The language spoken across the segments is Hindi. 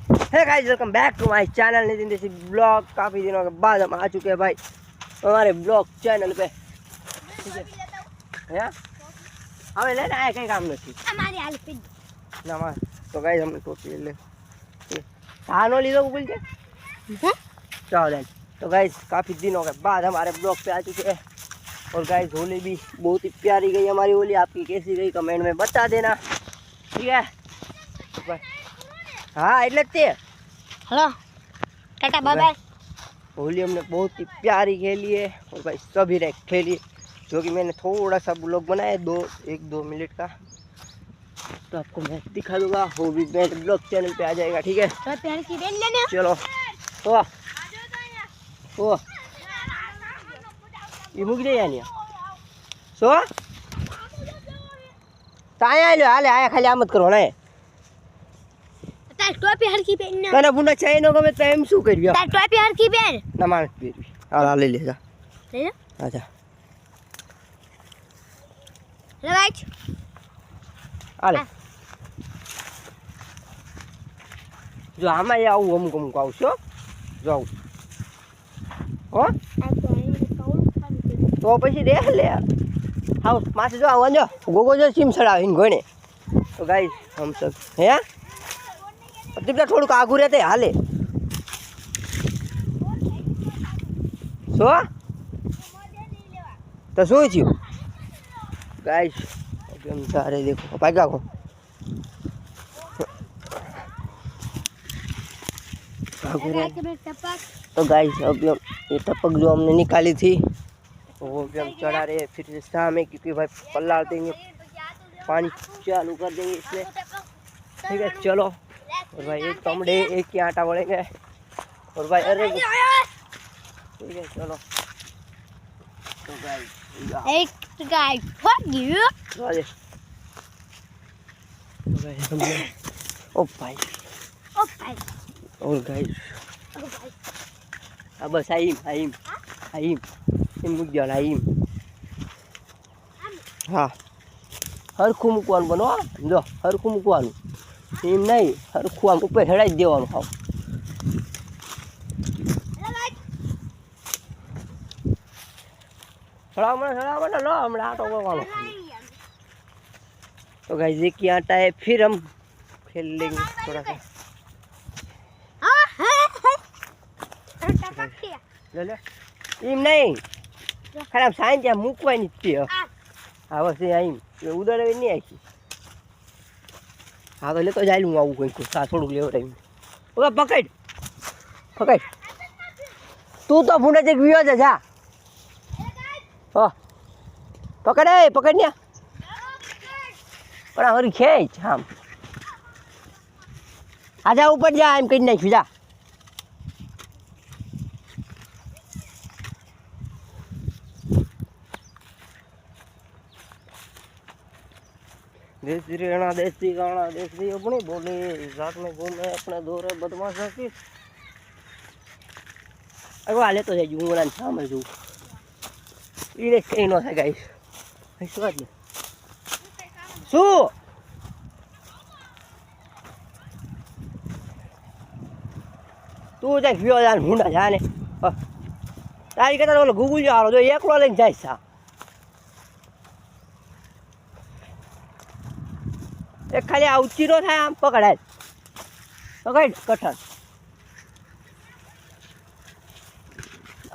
है guys, welcome back to my channel Nitin Desi blog. काफ़ी दिनों के बाद हम आ चुके हैं भाई हमारे ब्लॉग चैनल पे। ठीक है, हमें लेना है कहीं काम नहीं हमारी हालत ना। तो गाइस हमने टोपी ले लो लीलो बोल के चलो। तो गाइस काफ़ी दिनों के बाद हमारे ब्लॉग पे आ चुके हैं। और गाइस होली भी बहुत ही प्यारी गई हमारी होली। आपकी कैसी गई कमेंट में बता देना, ठीक है। हाँ એટલે જ તે hello tata bye bye. Holi हमने बहुत ही प्यारी खेली है और भाई सभी ने खेली, जो कि मैंने थोड़ा सा ब्लॉग बनाया एक दो मिनट का, तो आपको मैं दिखा दूंगा। वो भी मेरे ब्लॉग चैनल पे आ जाएगा, ठीक है। चलो ओ ये मुक जाए यानी सो ताया लो हाले आया खाली आमत करो ना टोपी हरकी पहन कने बुंडा चाहिए नो गमे टाइम शू करियो टोपी हरकी पहन ना मार पहन आ ले ले जा आजा ले राइट आले जो आमा या हम को आउ छो जाऊ हो तो પછી દેખ લે हाउ मासे जो आवन जो गोगो जो सीम सड़ावीन गोने। तो गाइस हम सब हैं दिपला थोड़ું આગું રહેતે હાલે सो तो શું થયું गाइस। अभी हम जा रहे देखो पागा को तो गाइस अभी हम ये टपक जो हमने निकाली थी वो भी हम चढ़ा रहे हैं फिर से शाम है, क्योंकि भाई पल्ला देंगे पानी चालू कर देंगे इसमें, ठीक है। चलो और भाई एक कमड़े एक ही आटा बढ़ेंगे और भाई अरे ठीक है चलो। तो गाइस ओ भाई और गाइस अब बस आइम मुक जाओ आइम हाँ हरखू मूकવાનું बनो जो हरखू मूकવાનું એમ નહીં હરખું આમ ઉપર હેડાઈ દેવાનું હાવ સળાવવાનો લો હમણાં આટો કરવાનો। तो गाइस एक ही आटा है, फिर हम खेल लेंगे थोड़ा सा ले ले એમ નહીં ખરાબ સાઈન ત્યાં મૂકવાની જ છે। હા બસ એ આઈમ ઉડાડે નહીં આખી हाँ तो ले तो जाए लूँगा वो कोई सा थोड़ा ले टाइम ओके पकड़ तू तो फूटे देख भी जा जा हो पकड़ने पर हरी खेच हम आजा ऊपर जा एम कहीं नहीं जा देसी रहना देसी गाना देसी अपनी बोले साथ में घूमे अपने दौरे बदमाश की अगो हाले तो जाइए हूँ बोला शाम में जू ये कहीं ना था गाइस ऐसी बात नहीं शू तू जाए फिर जान ढूंढा जाने तारी कहता बोलो गूगल जा रहा जो एक लो लेके जाए सा एक खाली आउचीरो था आम पकड़ कठन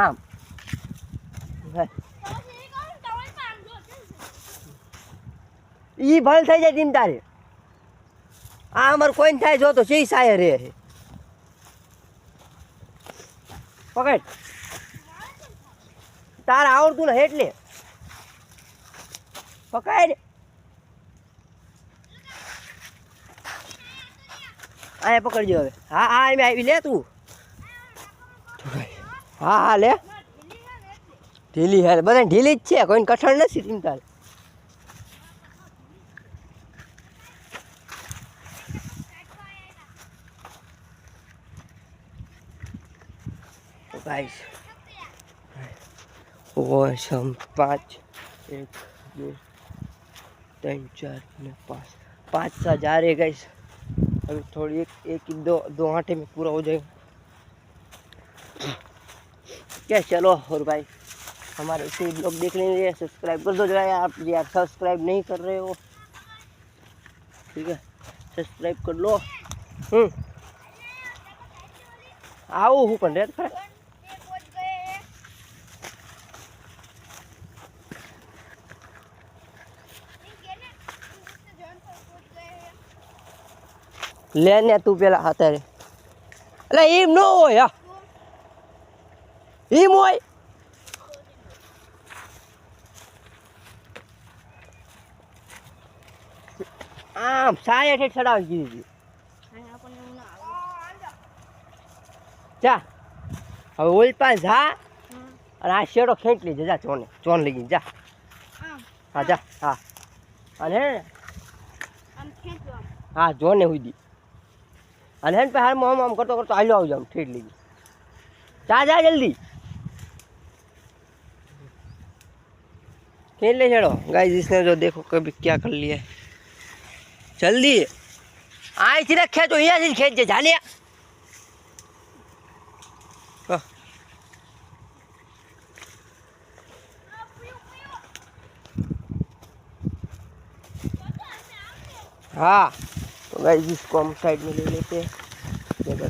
आम ई भल થઈ જાય ટીમ તારે આ અમાર કોઈ ન થાય જો તો સહી સાય રે પકડ તાર આવડતું ને એટલે પકડ आए पकड़ जो हाँ हाँ मैं आई ले तू हाँ हाँ ले ढीली है बता ढीली है कोई कठण नहीं चिंता। तो गाइस वो हम 5 1 2 3 4 5 5 सा जा रहे गाइस अभी थोड़ी एक दो घंटे में पूरा हो जाएगा। क्या चलो और भाई हमारे इसे ब्लॉग देख लेंगे, सब्सक्राइब कर दो जो है आप यार सब्सक्राइब नहीं कर रहे हो, ठीक है सब्सक्राइब कर लो। आओ હું પણ રેત ખરે લેને તું પેલા અત્યારે એટલે એમ ન હોય, હા એમ હોય આમ સાય હેઠે ચડાવી દીધી જા હવે ઓલ પાસે જા અને આ શેડો ખેંચ લીધે જા ચોન લઈ ગઈ જા હા જા હા અને હા જોને હુઈ અને હે ને હાલ આમ કરતો કરતો હાલ્યો આવજો આમ ઠેઠ લઈ ગઈ જા જા જલ્દી खेल ले चलो गाइस। इसने जो देखो कभी क्या कर लिया है, जल्दी आई थी रखे तो यहाँ से खेत जा लिया। हाँ तो गाइस इसको हम साइड में ले लेते हैं,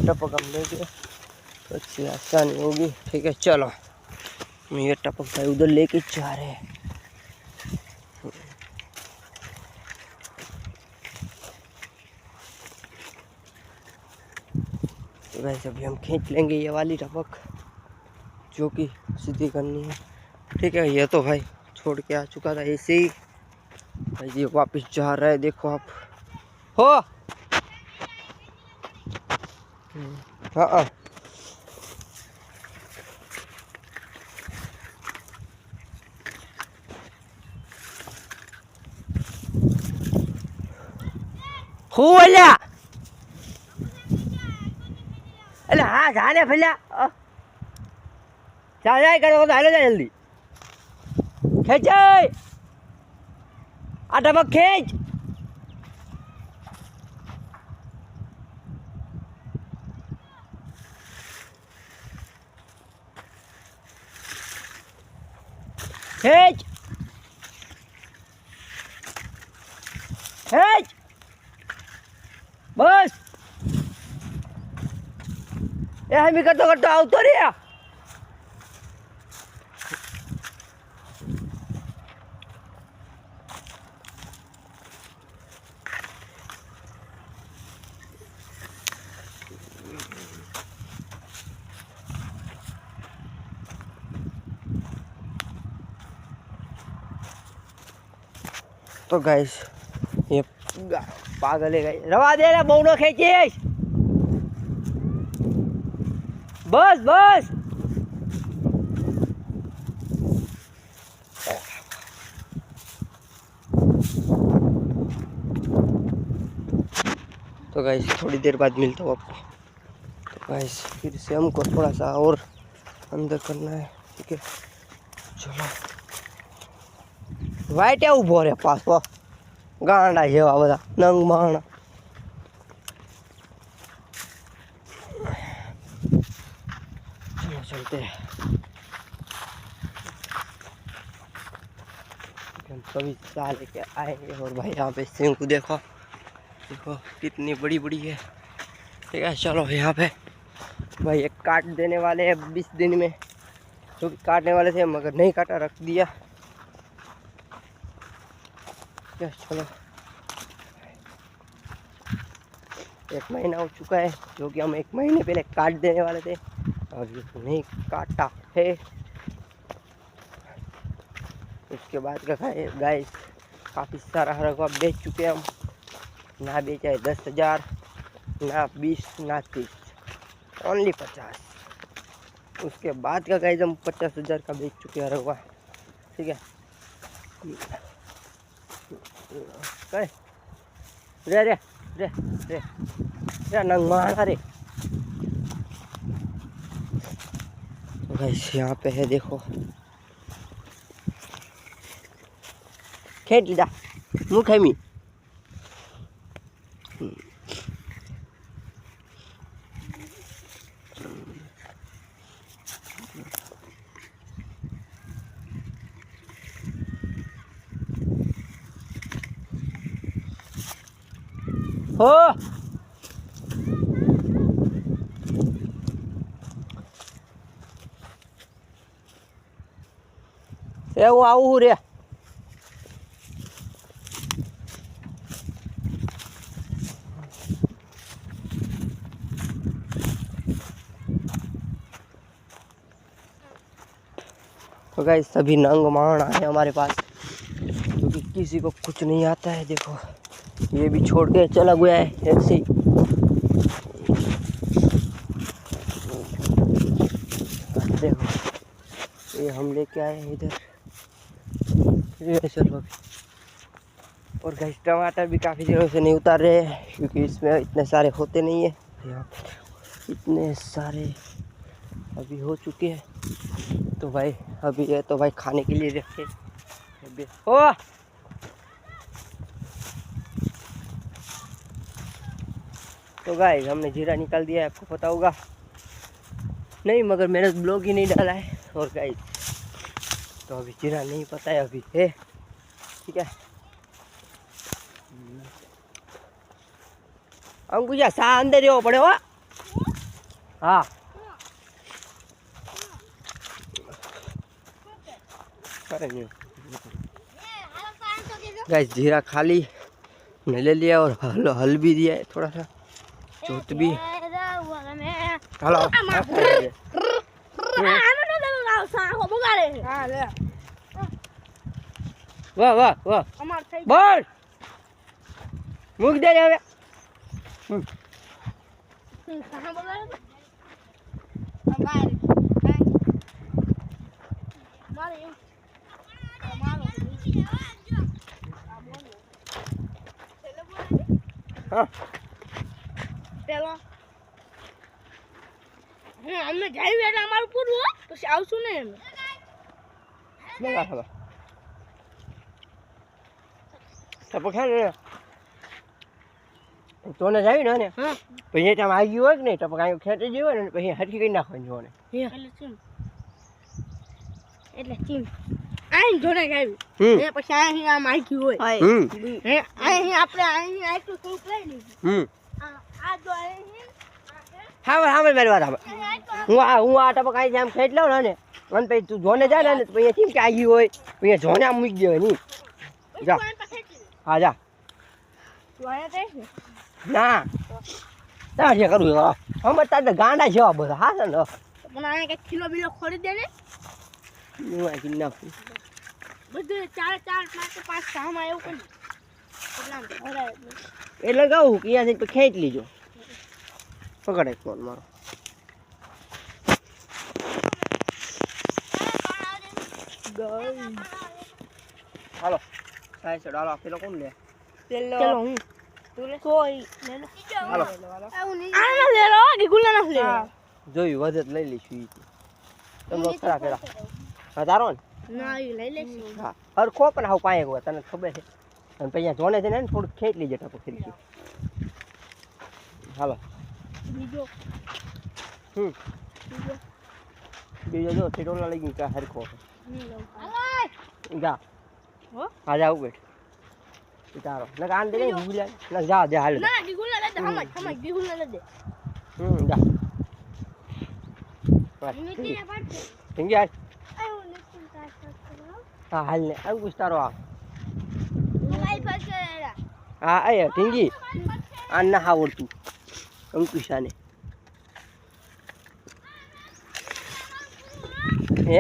टपक हम लेंगे तो अच्छी आसानी होगी, ठीक है चलो ये टपक भाई उधर लेके जा रहे हैं। तो वैसे अभी हम खींच लेंगे ये वाली टपक जो कि सीधी करनी है, ठीक है। ये तो भाई छोड़ के आ चुका था ऐसे ही भाई, ये वापस जा रहा है देखो आप हो। हाँ हो એટલે હા જાને ભલ્યા જા જાય કરો તો હાલો જા જલ્દી ખેંચ આ ટપક ખેંચ ખેંચ ખેંચ બસ એ હમી કરતો કરતો આવતો રે। तो गाइस ये पागल है गाइस, रवा दे रे बहु न खेचीस बस बस। तो गाइस थोड़ी देर बाद मिलता हूँ आपको। तो गाइस फिर से हमको थोड़ा सा और अंदर करना है, ठीक है चलो। वाइट है उभो रे पास वो गांडा जेवा बधा नंग माणा। चलो चलते हैं। हम सभी साल लेके आएंगे और भाई यहाँ पे सिंह को देखो देखो कितनी बड़ी बड़ी है, ठीक है चलो। यहाँ पे भाई एक काट देने वाले हैं 20 दिन में, जो कि काटने वाले थे मगर नहीं काटा, रख दिया, क्या चलो। 1 महीना हो चुका है जो कि हम 1 महीने पहले काट देने वाले थे और नहीं काटा है। उसके बाद का गाइस काफ़ी सारा रकबा बेच चुके हम, ना बेचा है 10,000 ना 20 ना 30, ओनली 50। उसके बाद का गाइस हम 50,000 का बेच चुके हैं रकबा, ठीक है। रे रे रे रे रे नंग मारा रे। गाइस यहाँ पे है देखो, खेत लीधा मुँह खेमी હો એવું આવું રે तो गाइस सभी नंग मारण आए हमारे पास क्योंकि किसी को कुछ नहीं आता है। देखो ये भी छोड़ के चला गया है ऐसे ही। देखो ये हम लेके आए हैं इधर ये चलो। और गाइस टमाटर भी काफ़ी दिनों से नहीं उतार रहे हैं क्योंकि इसमें इतने सारे होते नहीं है। यहाँ पर इतने सारे अभी हो चुके हैं तो भाई अभी ये तो भाई खाने के लिए रखे ओ तो गाइस हमने जीरा निकाल दिया है, आपको पता होगा नहीं मगर मैंने ब्लॉग ही नहीं डाला है। और गाइस तो अभी जीरा नहीं पता है अभी है ठीक है। अंकुशा सा अंदर રહેવો પડે હો हाँ गाइस जीरा खाली ने ले लिया और हल भी दिया है थोड़ा सा जोत भी हेलो वाह वाह वाह बोल मुक दे रे હવે हाँ પેલો અમને જાય એટલે અમારું પૂરું હો પછી આવશું ને અમે લગા હવે ટપકા ને તોને જાય ને હા પછી ત્યાં આવી હોય કે નહીં ટપકા અહીં ખેંચી ગયો ને પછી હરખી કરી નાખવાની જોને એટલે ચીમ આઈ જોને ગાવી એ પછી અહીં આમ આખી હોય હે અહીં આપણે અહીં આખું સૂપ લઈ લીધું આ જો અહીં હા હા મારી વાત હું આ ટપકા અહીં આમ ખેંચ લઉં ને અને પછી તું જોને જાય ને પછી કેમ કે આવી હોય પછી જોને આમ મૂકી દેવાય નહીં જા હા જા ના તાર જે કરવું અમે તાર ગાંડા જેવા બધા હા છે ને પણ આ એક કિલો બિલો ખોરી દે ને હું આ નાખું બધું 4 5 કામ આવ્યું કોણ એટલે કહું કે અહીંયાથી ખેંચ લીજો પકડે ફોન મારો હાલો સાહેબ હાલો પેલો કોણ લે ચલો હું તું લે કોઈ લે લે હાલો આ લે લો કે ગુલા ના લે જોયું વધત લઈ લઈશું તમે ખરા પેલા હા તારો ને ના એ લઈ લે હા હરખો પણ હાવ પાયે ગયો તને ખબર છે અને પછી જોને છે ને થોડું ખેંચ લીજે ટપો ખીરકી હાલો બીજો બીજો જો ઠેડોલા લઈ ગઈ કા હરખો હાલો જા હો હા જા બેઠ તારો ન કાન દે ગુલા ન જા જા હાલ ના ગુલા લે દે હમ ગુલા લે દે જા નીકળે પાડશે ઠીક યાર આવું નીકળ કાસ કરો હા હાલ ને અંકુશ તારો આ મોબાઈલ પાછળ હા આય ઠીંગી આ ના આવડતું અંકુશાને હે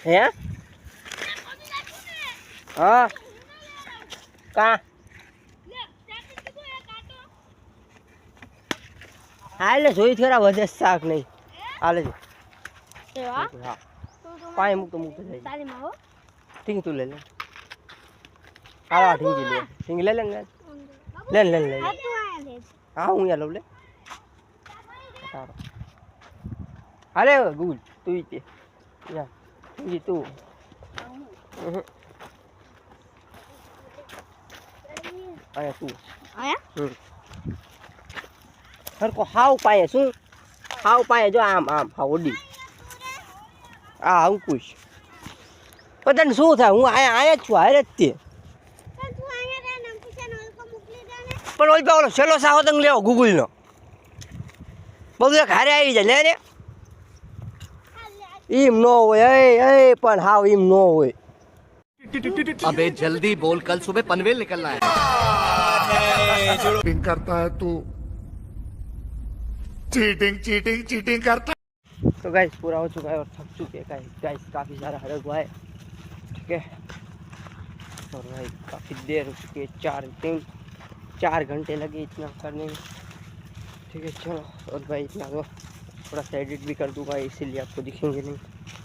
હે હા કા હાલે જોઈ થોડા વધે શાક નહીં હાલે છે એવા હા પાણી મૂકતો જાય તારી માં હો ઠીંગ તું લે લે હા ઠીંગી લે ઠીંગ લે લે લે લે લે આ તું આયા લે હા હું યા લઉં લે સારો હાલે ગુલ તું ઈ તે યા ઠીંગી તું આયા તું આયા હરકો હાવ પાયે શું હાવ પાયે જો આમ આમ હાવ ઓડી આ અંકુશ પણ તને શું થાય? હું આયા જ છું, હારે જ તે. પણ ઓલ ઓલો છેલ્લો સાહોતંગ લેવો ગૂગલનો, બધું એક હારે આવી જાય. લે ને એમ ન હોય, એ પણ હાવ એમ ન હોય. अबे जल्दी बोल, कल सुबह पनवेल निकलना है. चीटिंग करता है तू, चीटिंग चीटिंग चीटिंग करता तो गाइस पूरा हो चुका है और थक चुके हैं गाइस, काफ़ी सारा हड़क हुआ है, ठीक है। और भाई काफ़ी देर हो चुकी है, 4 घंटे लगे इतना करने में, ठीक है। चलो और भाई इतना तो थोड़ा सा एडिट भी कर दूंगा, इसीलिए आपको दिखेंगे नहीं।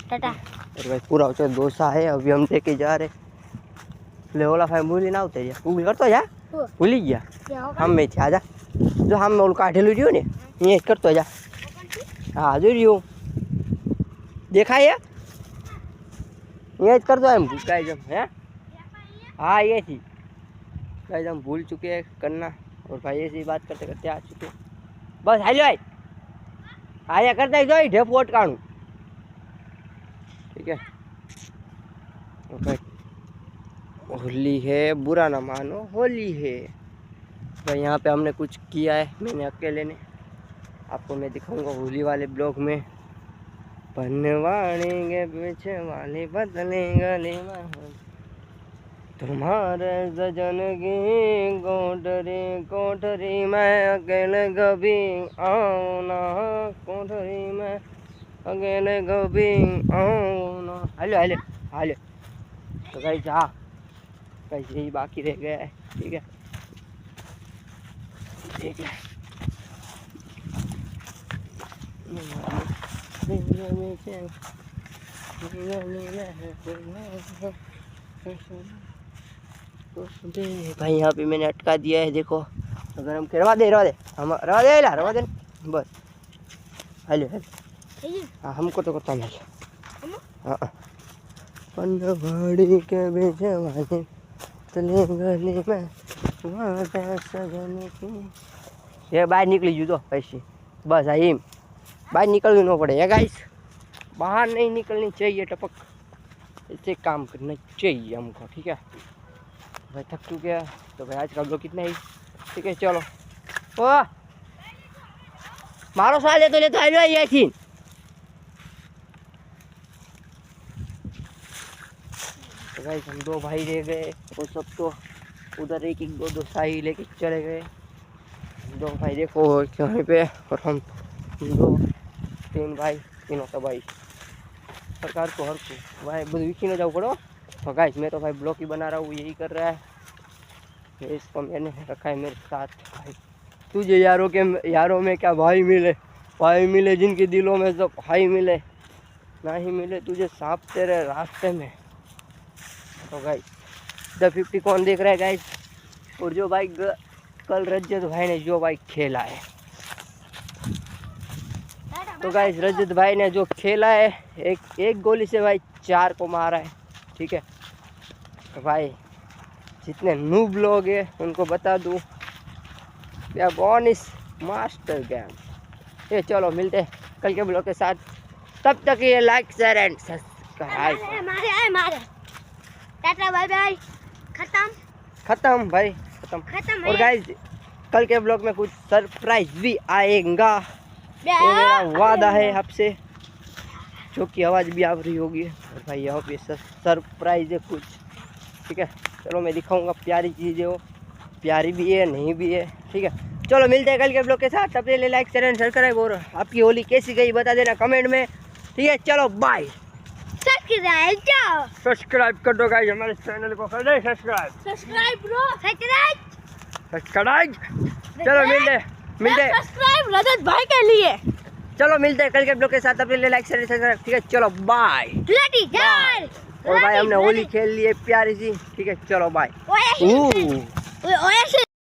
टाटा। और भाई पूरा हो चुका, डोसा है, अभी हम लेके जा रहे। ले ओला भाई भूली ना उतर जा, गूगल करतो जा, भूली गया हम में थी। आजा जो हम ओલું કાઢેલું રહ્યું ને અહીંયા જ કરતો જા. હા જો રહ્યું દેખાય, અહીંયા જ કરતો એમ ગાइस हम हैं। हाँ ये थी गाइस, हम भूल चुके हैं करना, और भाई ऐसी बात करते करते आ चुके हैं। बस हालो भाई आया करता ही जाओ ढेप वोट काढूं, ठीक है। और भाई होली है, बुरा ना मानो होली है भाई। यहाँ पे हमने कुछ किया है, मैंने अकेले ने, आपको मैं दिखाऊंगा होली वाले ब्लॉग में। बनवाएंगे पीछे वाले बदले गले तुम्हारे सजन की कोठरी कोठरी में अकेले कभी आओ ना, कोठरी में अकेले कभी आओ ना। हालो हालो हालो। तो गाइस हाँ गाइस यही बाकी रह गया है, ठीक है ठीक है। भाई यहाँ पे मैंने अटका दिया है, देखो। अगर हम रवा दे हम रवा दे बस। हेलो हेलो हाँ हमको तो करता नहीं। हाँ पनवाड़ी के बेच वाले तले गली में ये बाहर निकली जू तो पैसे बस आई बाहर निकलनी न पड़े है गाइस, बाहर नहीं निकलनी चाहिए टपक, ऐसे काम करना चाहिए हमको, ठीक है भाई। थक चुके हैं तो भाई आज का ब्लॉग कितना ही, ठीक है। चलो ओ मारो साल ले तो आलो ये थी। तो गाइस हम 2 भाई रह गए और सब तो उधर एक दो साई लेके चले गए। 2 भाई देखो कहीं पे, और हम 2-3 भाई, तीनों का भाई सरकार को हर को भाई बुध विकी न जाओ पड़ो। तो गाइस मैं तो भाई ब्लॉग ही बना रहा हूँ, यही कर रहा है। इसको मैंने रखा है मेरे साथ भाई। तुझे यारों में क्या भाई मिले जिनके दिलों में तो भाई मिले, ना ही मिले तुझे सांप तेरे रास्ते में। तो गाइस द 50 कौन देख रहा है गाइस? और जो भाई कल रजत भाई ने जो भाई खेला है, तो गाइस रजत भाई ने जो खेला है एक गोली से भाई 4 को मारा है, ठीक है। तो भाई जितने नूब लोग हैं उनको बता दूं क्या बॉन इस मास्टर गेम। ये चलो मिलते हैं कल के ब्लॉग के साथ, तब तक ये लाइक शेयर एंड सब्सक्राइब। मारे टाटा बाय बाय, खत्म भाई खत्म। और गाइस कल के ब्लॉग में कुछ सरप्राइज भी आएगा, ये मेरा वादा है आपसे, जो कि आवाज़ भी आ रही होगी। और भाई यहाँ पे सरप्राइज है कुछ, ठीक है। चलो मैं दिखाऊंगा, प्यारी चीज़ें हो, प्यारी भी है नहीं भी है, ठीक है। चलो मिलते हैं कल के ब्लॉग के साथ, तब तक लाइक शेयर एंड सब्सक्राइब। और आपकी होली कैसी गई बता देना कमेंट में, ठीक है। चलो बाय। सब्सक्राइब कर दो गाइस, हमारे चैनल को कर दे सब्सक्राइब ब्रो, सब्सक्राइब। चलो मिलते सब्सक्राइब रजत भाई के लिए। चलो मिलते हैं कल के ब्लॉग के साथ, अपने लिए लाइक शेयर सब्सक्राइब, ठीक है। चलो बाय। और भाई हमने होली खेल ली है प्यारी सी, ठीक है। चलो बाय।